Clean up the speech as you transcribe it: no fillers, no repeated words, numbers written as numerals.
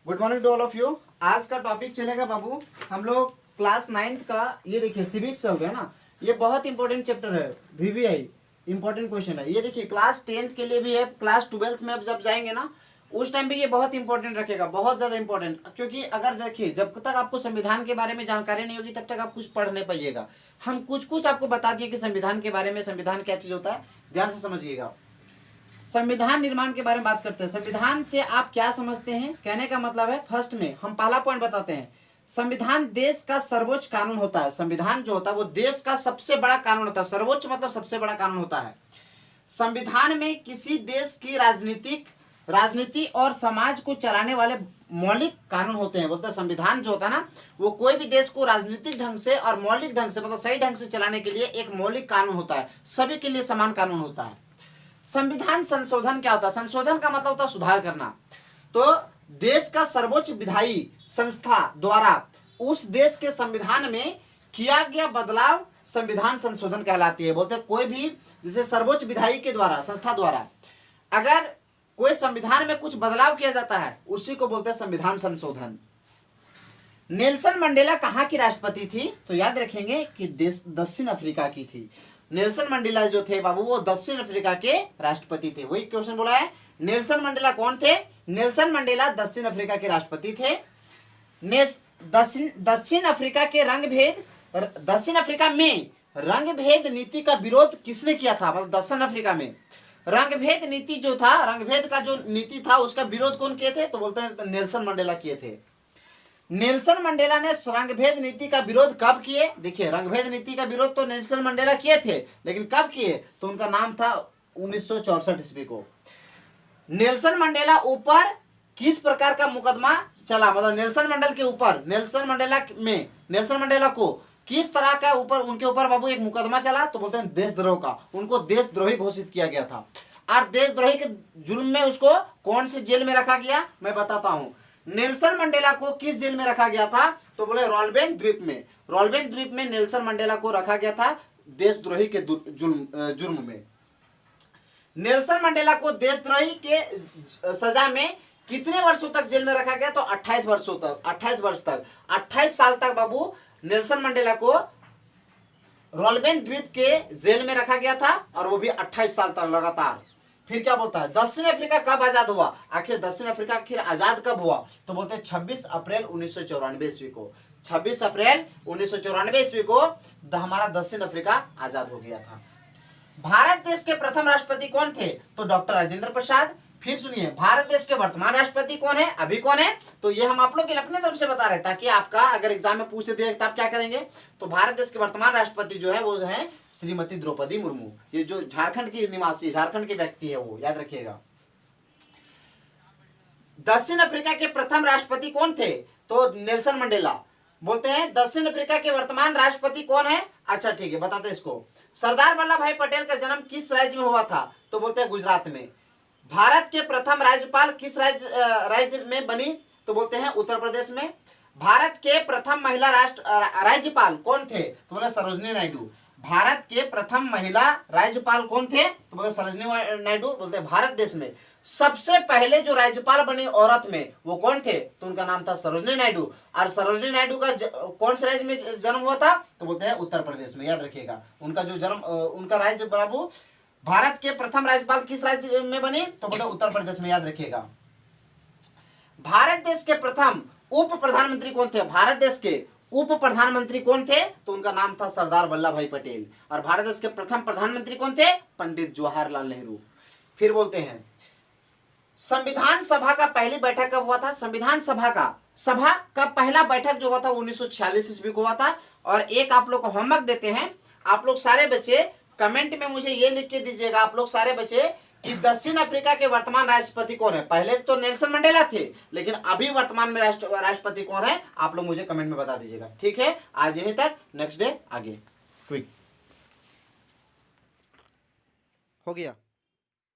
Good morning to all of you. आज का topic चलेगा बाबू हम लोग क्लास 9th का। ये देखिए सिविक्स चल रहा है ना, ये बहुत इंपॉर्टेंट चैप्टर है। वीवीआई इंपॉर्टेंट क्वेश्चन है। ये देखिए क्लास 10th के लिए भी है, क्लास 12th में अब जब जाएंगे ना उस टाइम पे ये बहुत इंपॉर्टेंट रखेगा, बहुत ज्यादा इंपॉर्टेंट। क्योंकि अगर देखिए जब तक आपको संविधान के बारे में जानकारी नहीं होगी तब तक आप कुछ पढ़ नहीं पाइएगा। हम कुछ कुछ आपको बता दिए कि संविधान के बारे में, संविधान क्या चीज होता है, ध्यान से समझिएगा। संविधान निर्माण के बारे में बात करते हैं। संविधान से आप क्या समझते हैं, कहने का मतलब है फर्स्ट में हम पहला पॉइंट बताते हैं। संविधान देश का सर्वोच्च कानून होता है। संविधान जो होता है वो देश का सबसे बड़ा कानून होता है। सर्वोच्च मतलब सबसे बड़ा कानून होता है। संविधान में किसी देश की राजनीति और समाज को चलाने वाले मौलिक कानून होते हैं। बोलते हैं संविधान जो होता है ना वो कोई भी देश को राजनीतिक ढंग से और मौलिक ढंग से मतलब सही ढंग से चलाने के लिए एक मौलिक कानून होता है। सभी के लिए समान कानून होता है। संविधान संशोधन क्या होता है? संशोधन का मतलब होता है सुधार करना। तो देश का सर्वोच्च विधायी संस्था द्वारा उस देश के संविधान में किया गया बदलाव संविधान संशोधन कहलाती है। बोलते हैं कोई भी जैसे सर्वोच्च विधायी के द्वारा, संस्था द्वारा अगर कोई संविधान में कुछ बदलाव किया जाता है उसी को बोलते हैं संविधान संशोधन। नेल्सन मंडेला कहाँ की राष्ट्रपति थी? तो याद रखेंगे कि देश दक्षिण अफ्रीका की थी। नेल्सन मंडेला जो थे बाबू वो दक्षिण अफ्रीका के राष्ट्रपति थे। वही क्वेश्चन बोला है, नेल्सन मंडेला कौन थे? नेल्सन मंडेला दक्षिण अफ्रीका के राष्ट्रपति थे। दक्षिण अफ्रीका के दक्षिण अफ्रीका में रंग भेद नीति का विरोध किसने किया था? मतलब दक्षिण अफ्रीका में रंग भेद नीति जो था, रंग भेद का जो नीति था उसका विरोध कौन किए थे? तो बोलते हैं नेल्सन मंडेला किए थे। नेल्सन मंडेला ने रंगभेद नीति का विरोध कब किए? देखिए रंगभेद नीति का विरोध तो नेल्सन मंडेला किए थे, लेकिन कब किए? तो उनका नाम था 1964 ईस्वी को। नेल्सन मंडेला ऊपर किस प्रकार का मुकदमा चला? मतलब नेल्सन मंडेला के ऊपर, नेल्सन मंडेला को किस तरह का ऊपर उनके ऊपर बाबू एक मुकदमा चला? तो बोलते हैं देशद्रोह का। उनको देशद्रोही घोषित किया गया था और देशद्रोही के जुल्म में उसको कौन से जेल में रखा गया मैं बताता हूं। नेल्सन मंडेला को किस जेल में रखा गया था? तो बोले रॉल्बेन द्वीप में। रॉल्बेन द्वीप में नेल्सन मंडेला को रखा गया था देशद्रोही के जुर्म में। नेल्सन मंडेला को देशद्रोही के सजा में कितने वर्षों तक जेल में रखा गया? तो 28 वर्षों तक, 28 वर्ष तक, 28 साल तक बाबू नेल्सन मंडेला को रॉल्बेन द्वीप के जेल में रखा गया था और वो भी 28 साल तक लगातार। फिर क्या बोलता है, दक्षिण अफ्रीका कब आजाद हुआ? आखिर दक्षिण अफ्रीका आखिर आजाद कब हुआ? तो बोलते हैं 26 अप्रैल 1994 ईस्वी को। 26 अप्रैल 1994 ईस्वी को हमारा दक्षिण अफ्रीका आजाद हो गया था। भारत देश के प्रथम राष्ट्रपति कौन थे? तो डॉक्टर राजेंद्र प्रसाद। फिर सुनिए, भारत देश के वर्तमान राष्ट्रपति कौन है, अभी कौन है? तो ये हम आप लोग के अपने तरफ से बता रहे हैं ताकि आपका अगर एग्जाम में पूछ दे तब क्या करेंगे। तो भारत देश के वर्तमान राष्ट्रपति जो है वो जो है श्रीमती द्रौपदी मुर्मू। ये जो झारखंड की निवासी, झारखंड के व्यक्ति है वो, याद रखिएगा। दक्षिण अफ्रीका के प्रथम राष्ट्रपति कौन थे? तो नेल्सन मंडेला। बोलते हैं दक्षिण अफ्रीका के वर्तमान राष्ट्रपति कौन है? अच्छा ठीक है, बताते इसको। सरदार वल्लभ भाई पटेल का जन्म किस राज्य में हुआ था? तो बोलते हैं गुजरात में। भारत के प्रथम राज्यपाल किस राज्य में बनी? तो बोलते हैं उत्तर प्रदेश में। भारत के प्रथम महिला राज्यपाल कौन थे? तो बोले सरोजनी नायडू। भारत के प्रथम महिला राज्यपाल कौन थे? तो बोले सरोजनी नायडू। बोलते हैं भारत देश में सबसे पहले जो राज्यपाल बनी औरत में वो कौन थे? तो उनका नाम था सरोजनी नायडू। और सरोजनी नायडू का कौन से राज्य में जन्म हुआ था? तो बोलते हैं उत्तर प्रदेश में। याद रखिएगा उनका जो जन्म, उनका राज्य बाबू, भारत के प्रथम राज्यपाल किस राज्य में बने? तो बोले उत्तर प्रदेश में। याद रखिएगा। भारत देश के प्रथम उप प्रधानमंत्री कौन थे? भारत देश के उप प्रधानमंत्री कौन थे? तो उनका नाम था सरदार वल्लभ भाई पटेल। और भारत देश के प्रथम प्रधानमंत्री कौन थे? पंडित जवाहरलाल नेहरू। फिर बोलते हैं संविधान सभा का पहली बैठक कब हुआ था? संविधान सभा का पहला बैठक जो हुआ था 1946 ईस्वी को हुआ था। और एक आप लोग को होमवर्क देते हैं, आप लोग सारे बच्चे कमेंट में मुझे ये लिख के दीजिएगा, आप लोग सारे बच्चे, कि दक्षिण अफ्रीका के वर्तमान राष्ट्रपति कौन है? पहले तो नेल्सन मंडेला थे, लेकिन अभी वर्तमान में राष्ट्रपति कौन है? आप लोग मुझे कमेंट में बता दीजिएगा। ठीक है, आज यहीं तक, नेक्स्ट डे आगे। क्विक हो गया।